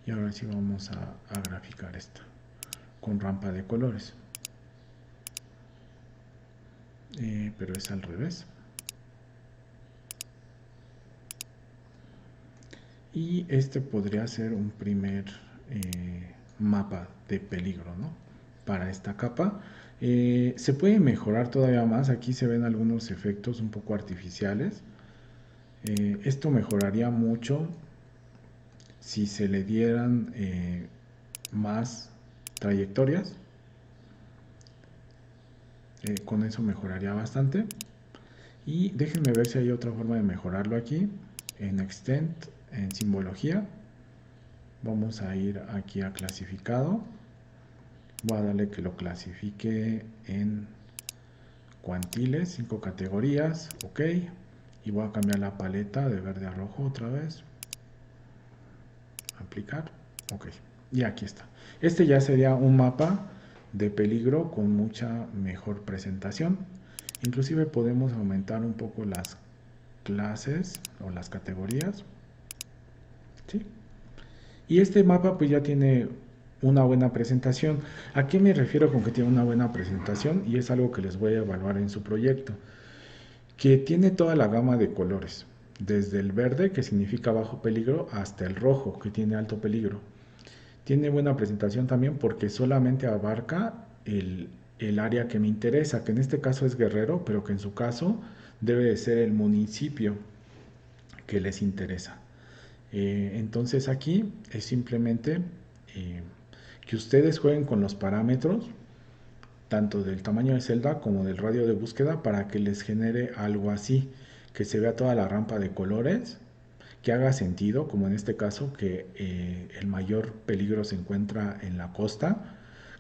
Y ahora sí vamos a graficar esta con rampa de colores. Pero es al revés. Y este podría ser un primer mapa de peligro, ¿no? Para esta capa. Se puede mejorar todavía más. Aquí se ven algunos efectos un poco artificiales. Esto mejoraría mucho si se le dieran más trayectorias. Con eso mejoraría bastante. Y déjenme ver si hay otra forma de mejorarlo aquí. En Extend, en simbología. Vamos a ir aquí a clasificado. Voy a darle que lo clasifique en cuantiles, 5 categorías. Ok. Y voy a cambiar la paleta de verde a rojo otra vez. Aplicar. Ok. Y aquí está. Este ya sería un mapa de peligro con mucha mejor presentación. Inclusive podemos aumentar un poco las clases o las categorías. ¿Sí? Y este mapa pues ya tiene una buena presentación. ¿A qué me refiero con que tiene una buena presentación? Y es algo que les voy a evaluar en su proyecto. Que tiene toda la gama de colores. Desde el verde, que significa bajo peligro, hasta el rojo, que tiene alto peligro. Tiene buena presentación también porque solamente abarca el área que me interesa, que en este caso es Guerrero, pero que en su caso debe de ser el municipio que les interesa. Entonces aquí es simplemente eh, que ustedes jueguen con los parámetros, tanto del tamaño de celda como del radio de búsqueda, para que les genere algo así, que se vea toda la rampa de colores, que haga sentido, como en este caso, que el mayor peligro se encuentra en la costa,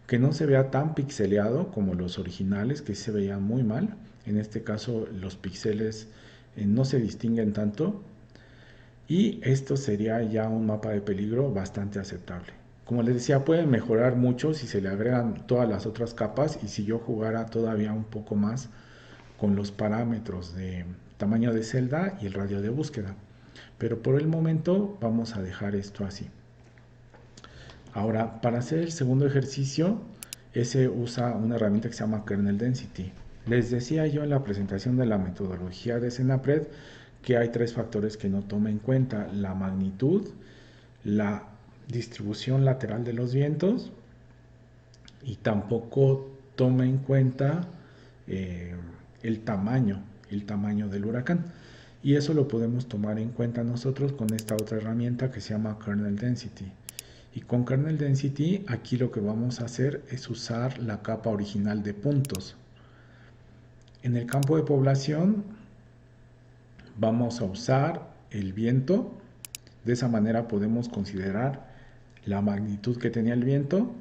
que no se vea tan pixeleado como los originales, que se veían muy mal. En este caso los píxeles no se distinguen tanto, y esto sería ya un mapa de peligro bastante aceptable. Como les decía, pueden mejorar mucho si se le agregan todas las otras capas y si yo jugara todavía un poco más con los parámetros de tamaño de celda y el radio de búsqueda. Pero por el momento vamos a dejar esto así. Ahora, para hacer el segundo ejercicio, ese usa una herramienta que se llama Kernel Density. Les decía yo en la presentación de la metodología de Senapred que hay tres factores que no toma en cuenta: la magnitud, la distribución lateral de los vientos, y tampoco toma en cuenta eh, el tamaño del huracán. Y eso lo podemos tomar en cuenta nosotros con esta otra herramienta que se llama Kernel Density. Y con Kernel Density aquí lo que vamos a hacer es usar la capa original de puntos. En el campo de población vamos a usar el viento. De esa manera podemos considerar la magnitud que tenía el viento,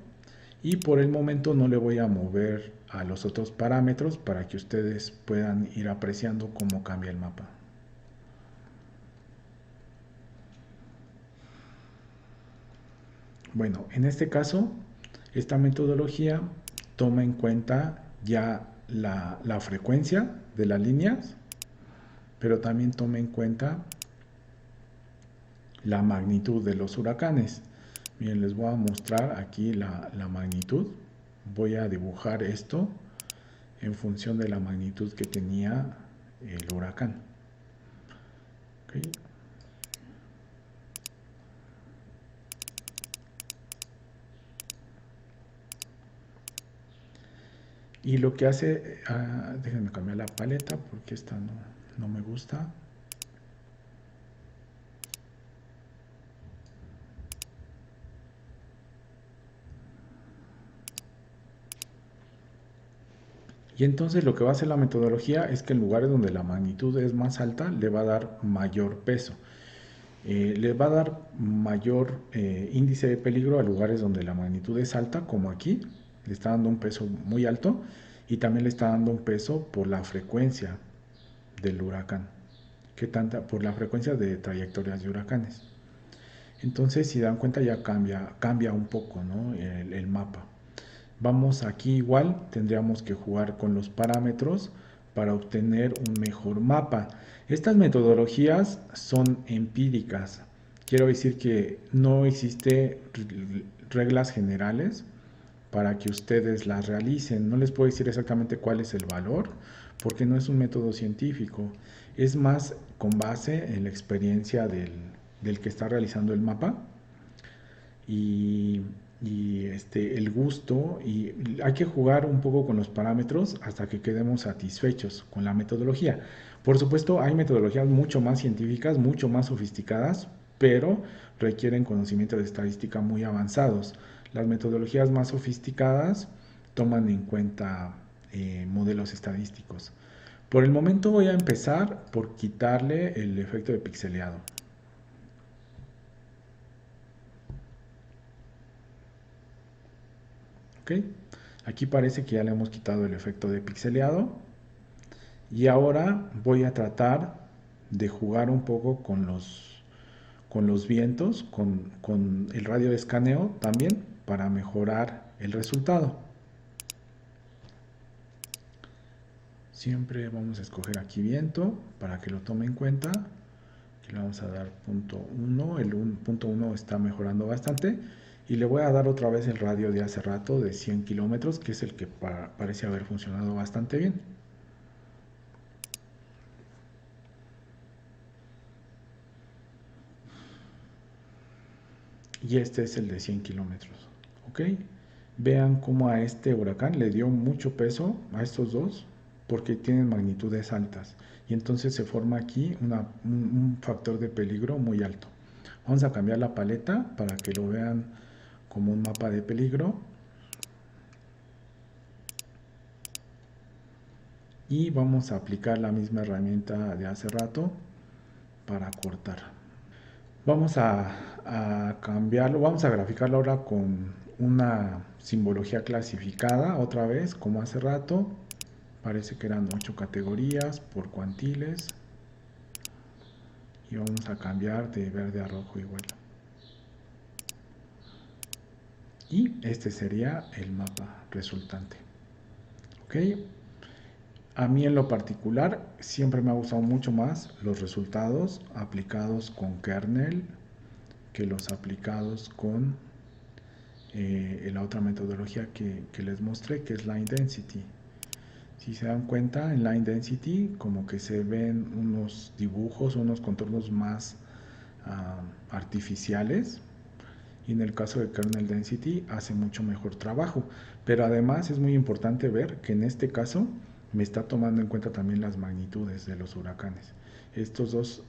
y por el momento no le voy a mover a los otros parámetros para que ustedes puedan ir apreciando cómo cambia el mapa. Bueno, en este caso, esta metodología toma en cuenta ya la frecuencia de las líneas, pero también toma en cuenta la magnitud de los huracanes. Bien, les voy a mostrar aquí la magnitud. Voy a dibujar esto en función de la magnitud que tenía el huracán. ¿Okay? Y lo que hace, déjenme cambiar la paleta porque esta no me gusta. Y entonces lo que va a hacer la metodología es que en lugares donde la magnitud es más alta, le va a dar mayor peso. Le va a dar mayor índice de peligro a lugares donde la magnitud es alta, como aquí. Le está dando un peso muy alto, y también le está dando un peso por la frecuencia del huracán, por la frecuencia de trayectorias de huracanes. Entonces, si dan cuenta, ya cambia un poco, ¿no? el mapa. Vamos aquí igual, tendríamos que jugar con los parámetros para obtener un mejor mapa. Estas metodologías son empíricas. Quiero decir que no existe reglas generales para que ustedes las realicen. No les puedo decir exactamente cuál es el valor, porque no es un método científico. Es más con base en la experiencia del que está realizando el mapa. Y el gusto, y hay que jugar un poco con los parámetros hasta que quedemos satisfechos con la metodología. Por supuesto, hay metodologías mucho más científicas, mucho más sofisticadas, pero requieren conocimientos de estadística muy avanzados. Las metodologías más sofisticadas toman en cuenta modelos estadísticos. Por el momento voy a empezar por quitarle el efecto de pixeleado. ¿Ok? Aquí parece que ya le hemos quitado el efecto de pixeleado. Y ahora voy a tratar de jugar un poco con los vientos, con el radio de escaneo también para mejorar el resultado. Siempre vamos a escoger aquí viento para que lo tome en cuenta. Aquí le vamos a dar punto 1, el punto 1 está mejorando bastante. Y le voy a dar otra vez el radio de hace rato de 100 kilómetros, que es el que parece haber funcionado bastante bien. Y este es el de 100 kilómetros. ¿Ok? Vean cómo a este huracán le dio mucho peso a estos dos porque tienen magnitudes altas. Y entonces se forma aquí un factor de peligro muy alto. Vamos a cambiar la paleta para que lo vean como un mapa de peligro. Y vamos a aplicar la misma herramienta de hace rato para cortar. Vamos a cambiarlo, vamos a graficarlo ahora con una simbología clasificada, otra vez, como hace rato. Parece que eran 8 categorías por cuantiles. Y vamos a cambiar de verde a rojo igual. Y este sería el mapa resultante. ¿Ok? A mí en lo particular siempre me ha gustado mucho más los resultados aplicados con kernel que los aplicados con la otra metodología que les mostré, que es Line Density. Si se dan cuenta, en Line Density como que se ven unos dibujos, unos contornos más artificiales, y en el caso de Kernel Density hace mucho mejor trabajo. Pero además es muy importante ver que en este caso me está tomando en cuenta también las magnitudes de los huracanes. Estos dos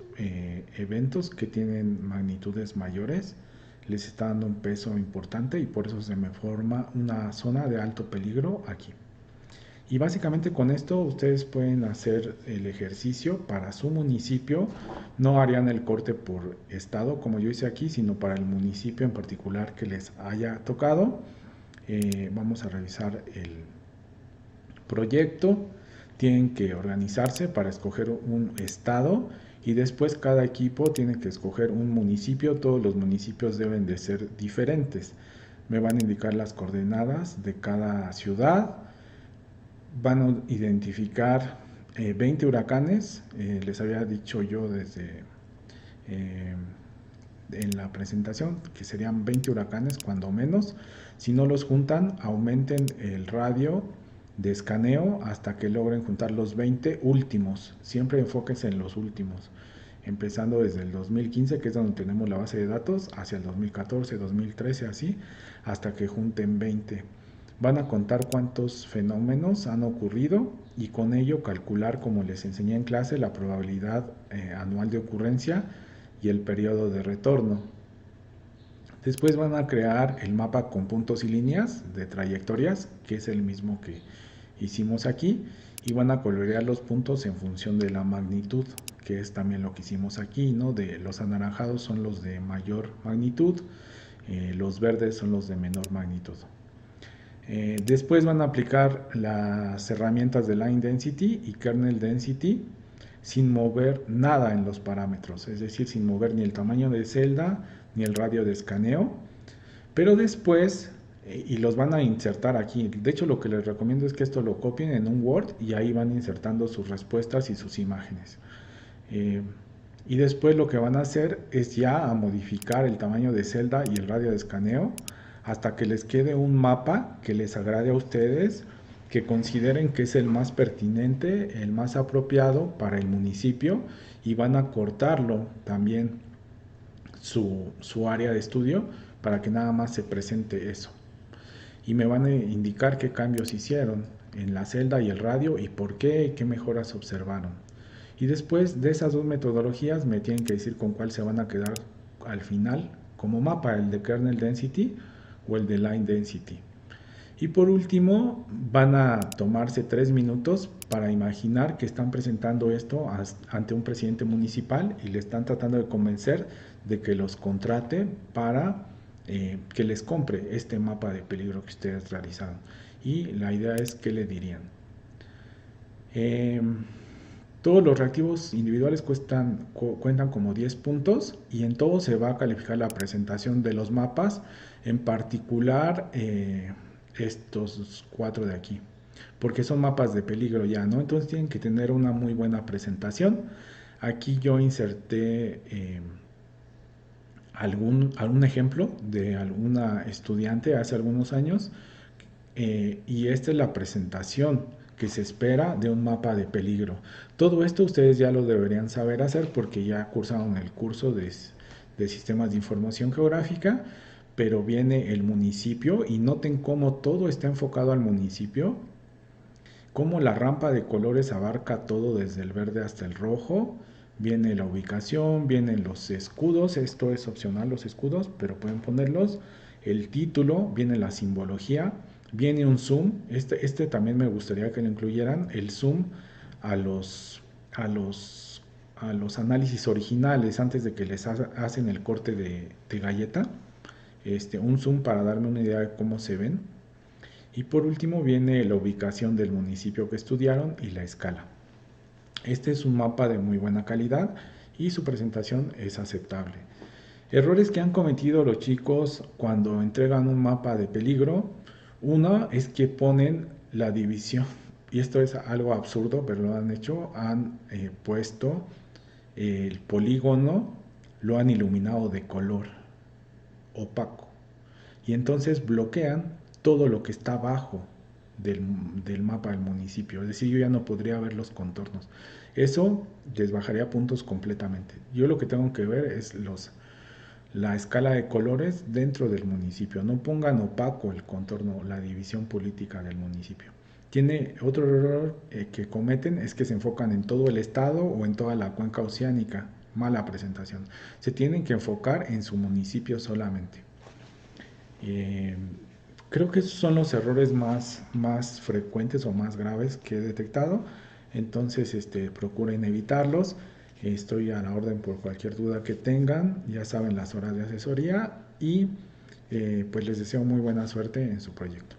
eventos que tienen magnitudes mayores les está dando un peso importante y por eso se me forma una zona de alto peligro aquí. Y básicamente con esto ustedes pueden hacer el ejercicio para su municipio. No harían el corte por estado como yo hice aquí, sino para el municipio en particular que les haya tocado. Vamos a revisar el proyecto. Tienen que organizarse para escoger un estado y después cada equipo tiene que escoger un municipio. Todos los municipios deben de ser diferentes. Me van a indicar las coordenadas de cada ciudad. Van a identificar 20 huracanes, les había dicho yo desde en la presentación que serían 20 huracanes cuando menos. Si no los juntan, aumenten el radio de escaneo hasta que logren juntar los 20 últimos. Siempre enfóquense en los últimos, empezando desde el 2015, que es donde tenemos la base de datos, hacia el 2014, 2013, así, hasta que junten 20. Van a contar cuántos fenómenos han ocurrido y con ello calcular, como les enseñé en clase, la probabilidad anual de ocurrencia y el periodo de retorno. Después van a crear el mapa con puntos y líneas de trayectorias, que es el mismo que hicimos aquí, y van a colorear los puntos en función de la magnitud, que es también lo que hicimos aquí, ¿no? De los anaranjados son los de mayor magnitud, los verdes son los de menor magnitud. Después van a aplicar las herramientas de Line Density y Kernel Density sin mover nada en los parámetros, es decir, sin mover ni el tamaño de celda ni el radio de escaneo. Pero después, y los van a insertar aquí, de hecho lo que les recomiendo es que esto lo copien en un Word y ahí van insertando sus respuestas y sus imágenes. Y después lo que van a hacer es ya a modificar el tamaño de celda y el radio de escaneo hasta que les quede un mapa que les agrade a ustedes, que consideren que es el más pertinente, el más apropiado para el municipio, y van a cortarlo también su área de estudio para que nada más se presente eso. Y me van a indicar qué cambios hicieron en la celda y el radio y por qué y qué mejoras observaron. Y después de esas dos metodologías me tienen que decir con cuál se van a quedar al final como mapa, el de kernel density o el de line density. Y por último, van a tomarse 3 minutos para imaginar que están presentando esto ante un presidente municipal y le están tratando de convencer de que los contrate para que les compre este mapa de peligro que ustedes realizaron. Y la idea es qué le dirían. Eh, Todos los reactivos individuales cuentan como 10 puntos y en todo se va a calificar la presentación de los mapas, en particular estos 4 de aquí, porque son mapas de peligro ya, ¿no? Entonces tienen que tener una muy buena presentación. Aquí yo inserté algún ejemplo de alguna estudiante hace algunos años y esta es la presentación que se espera de un mapa de peligro. Todo esto ustedes ya lo deberían saber hacer porque ya cursaron el curso de sistemas de información geográfica, pero viene el municipio y noten cómo todo está enfocado al municipio, cómo la rampa de colores abarca todo desde el verde hasta el rojo. Viene la ubicación, vienen los escudos, esto es opcional los escudos, pero pueden ponerlos. El título, viene la simbología, viene un zoom, este también me gustaría que lo incluyeran, el zoom a los, a los, a los análisis originales antes de que les hacen el corte de galleta. Un zoom para darme una idea de cómo se ven. Y por último viene la ubicación del municipio que estudiaron y la escala. Este es un mapa de muy buena calidad y su presentación es aceptable. Errores que han cometido los chicos cuando entregan un mapa de peligro. Uno es que ponen la división, y esto es algo absurdo, pero lo han hecho, han puesto el polígono, lo han iluminado de color opaco y entonces bloquean todo lo que está abajo del mapa del municipio. Es decir, yo ya no podría ver los contornos. Eso les bajaría puntos completamente. Yo lo que tengo que ver es la escala de colores dentro del municipio. No pongan opaco el contorno, la división política del municipio. Tiene otro error que cometen es que se enfocan en todo el estado o en toda la cuenca oceánica. Mala presentación. Se tienen que enfocar en su municipio solamente. Eh, Creo que esos son los errores más frecuentes o más graves que he detectado. Entonces, procuren evitarlos. Estoy a la orden por cualquier duda que tengan. Ya saben las horas de asesoría y pues les deseo muy buena suerte en su proyecto.